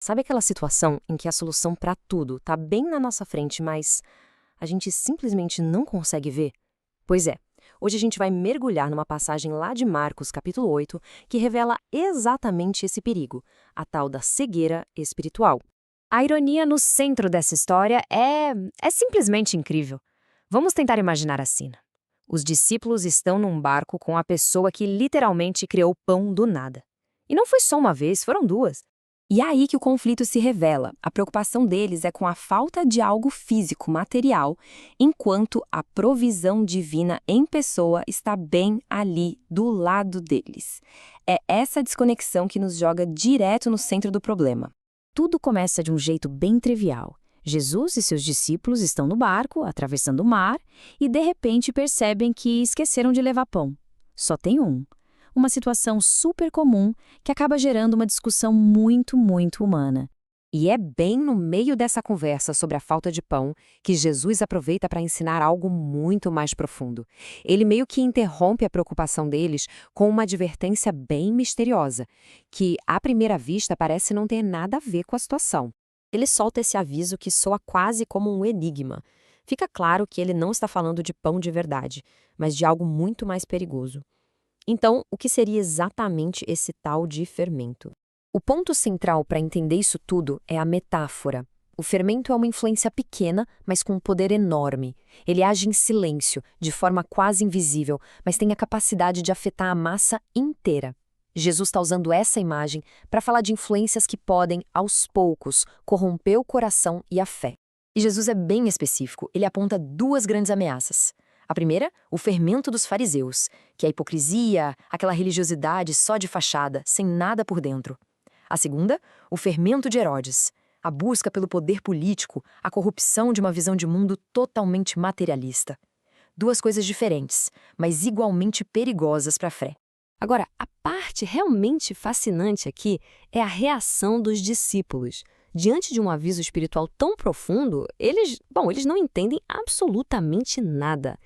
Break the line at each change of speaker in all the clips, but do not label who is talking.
Sabe aquela situação em que a solução para tudo está bem na nossa frente, mas a gente simplesmente não consegue ver? Pois é, hoje a gente vai mergulhar numa passagem lá de Marcos, capítulo 8, que revela exatamente esse perigo, a tal da cegueira espiritual.
A ironia no centro dessa história é simplesmente incrível. Vamos tentar imaginar a cena. Os discípulos estão num barco com a pessoa que literalmente criou o pão do nada. E não foi só uma vez, foram duas.
E é aí que o conflito se revela. A preocupação deles é com a falta de algo físico, material, enquanto a provisão divina em pessoa está bem ali, do lado deles. É essa desconexão que nos joga direto no centro do problema.
Tudo começa de um jeito bem trivial. Jesus e seus discípulos estão no barco, atravessando o mar, e de repente percebem que esqueceram de levar pão. Só tem um. Uma situação super comum que acaba gerando uma discussão muito humana.
E é bem no meio dessa conversa sobre a falta de pão que Jesus aproveita para ensinar algo muito mais profundo. Ele meio que interrompe a preocupação deles com uma advertência bem misteriosa, que, à primeira vista, parece não ter nada a ver com a situação. Ele solta esse aviso que soa quase como um enigma. Fica claro que ele não está falando de pão de verdade, mas de algo muito mais perigoso. Então, o que seria exatamente esse tal de fermento? O ponto central para entender isso tudo é a metáfora. O fermento é uma influência pequena, mas com um poder enorme. Ele age em silêncio, de forma quase invisível, mas tem a capacidade de afetar a massa inteira. Jesus está usando essa imagem para falar de influências que podem, aos poucos, corromper o coração e a fé. E Jesus é bem específico, ele aponta duas grandes ameaças. A primeira, o fermento dos fariseus, que é a hipocrisia, aquela religiosidade só de fachada, sem nada por dentro. A segunda, o fermento de Herodes, a busca pelo poder político, a corrupção de uma visão de mundo totalmente materialista. Duas coisas diferentes, mas igualmente perigosas para a fé. Agora, a parte realmente fascinante aqui é a reação dos discípulos. Diante de um aviso espiritual tão profundo, eles não entendem absolutamente nada.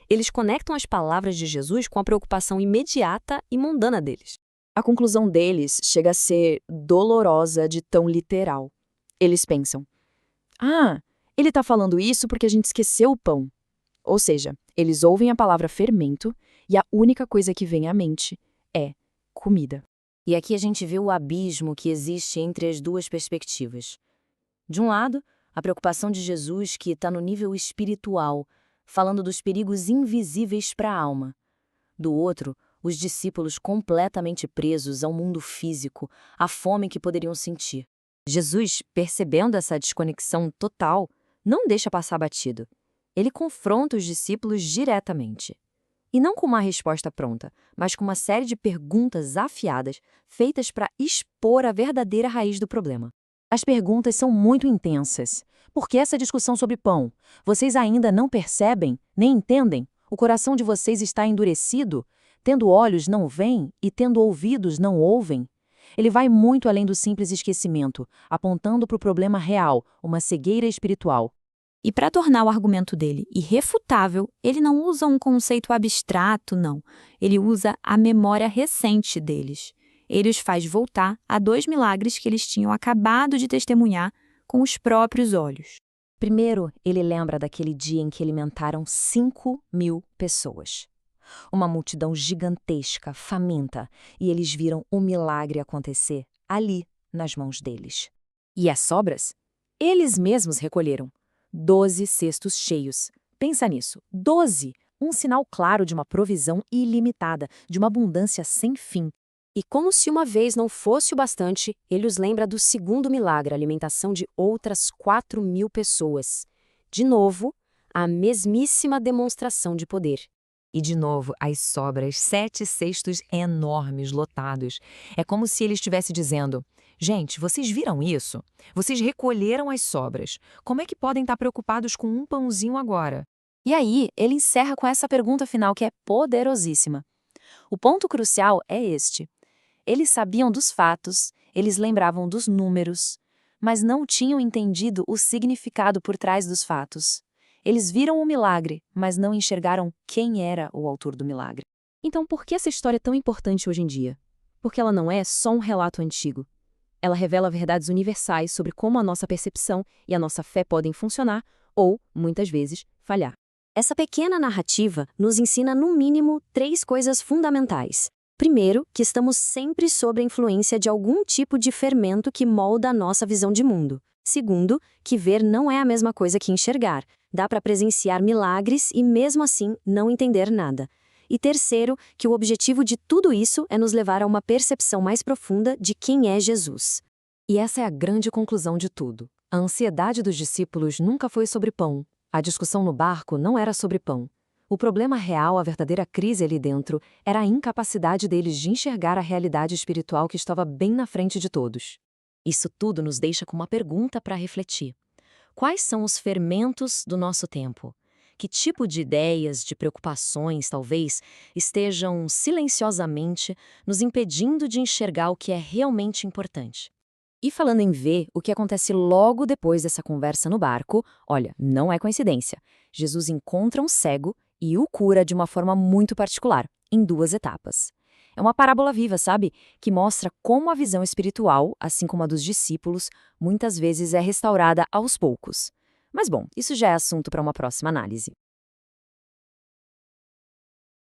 Eles conectam as palavras de Jesus com a preocupação imediata e mundana deles.
A conclusão deles chega a ser dolorosa de tão literal. Eles pensam: ele está falando isso porque a gente esqueceu o pão. Ou seja, eles ouvem a palavra fermento e a única coisa que vem à mente é comida.
E aqui a gente vê o abismo que existe entre as duas perspectivas. De um lado, a preocupação de Jesus, que está no nível espiritual, falando dos perigos invisíveis para a alma. Do outro, os discípulos completamente presos ao mundo físico, à fome que poderiam sentir. Jesus, percebendo essa desconexão total, não deixa passar batido. Ele confronta os discípulos diretamente. E não com uma resposta pronta, mas com uma série de perguntas afiadas, feitas para expor a verdadeira raiz do problema.
As perguntas são muito intensas. Por que essa discussão sobre pão? Vocês ainda não percebem, nem entendem? O coração de vocês está endurecido? Tendo olhos não veem e tendo ouvidos não ouvem? Ele vai muito além do simples esquecimento, apontando para o problema real, uma cegueira espiritual.
E para tornar o argumento dele irrefutável, ele não usa um conceito abstrato, não. Ele usa a memória recente deles. Ele os faz voltar a 2 milagres que eles tinham acabado de testemunhar com os próprios olhos.
Primeiro, ele lembra daquele dia em que alimentaram 5.000 pessoas. Uma multidão gigantesca, faminta, e eles viram o milagre acontecer ali, nas mãos deles. E as sobras? Eles mesmos recolheram. 12 cestos cheios. Pensa nisso, 12! Um sinal claro de uma provisão ilimitada, de uma abundância sem fim. E como se uma vez não fosse o bastante, ele os lembra do segundo milagre, a alimentação de outras 4.000 pessoas. De novo, a mesmíssima demonstração de poder. E de novo, as sobras, 7 cestos enormes, lotados. É como se ele estivesse dizendo: gente, vocês viram isso? Vocês recolheram as sobras. Como é que podem estar preocupados com um pãozinho agora? E aí, ele encerra com essa pergunta final que é poderosíssima. O ponto crucial é este. Eles sabiam dos fatos, eles lembravam dos números, mas não tinham entendido o significado por trás dos fatos. Eles viram o milagre, mas não enxergaram quem era o autor do milagre. Então, por que essa história é tão importante hoje em dia? Porque ela não é só um relato antigo.
Ela revela verdades universais sobre como a nossa percepção e a nossa fé podem funcionar ou, muitas vezes, falhar.
Essa pequena narrativa nos ensina, no mínimo, 3 coisas fundamentais. Primeiro, que estamos sempre sob a influência de algum tipo de fermento que molda a nossa visão de mundo. Segundo, que ver não é a mesma coisa que enxergar. Dá para presenciar milagres e, mesmo assim, não entender nada. E terceiro, que o objetivo de tudo isso é nos levar a uma percepção mais profunda de quem é Jesus.
E essa é a grande conclusão de tudo. A ansiedade dos discípulos nunca foi sobre pão. A discussão no barco não era sobre pão. O problema real, a verdadeira crise ali dentro, era a incapacidade deles de enxergar a realidade espiritual que estava bem na frente de todos.
Isso tudo nos deixa com uma pergunta para refletir. Quais são os fermentos do nosso tempo? Que tipo de ideias, de preocupações, talvez, estejam silenciosamente nos impedindo de enxergar o que é realmente importante? E falando em ver, o que acontece logo depois dessa conversa no barco, olha, não é coincidência. Jesus encontra um cego e o cura de uma forma muito particular, em 2 etapas. É uma parábola viva, sabe? Que mostra como a visão espiritual, assim como a dos discípulos, muitas vezes é restaurada aos poucos. Mas bom, isso já é assunto para uma próxima análise.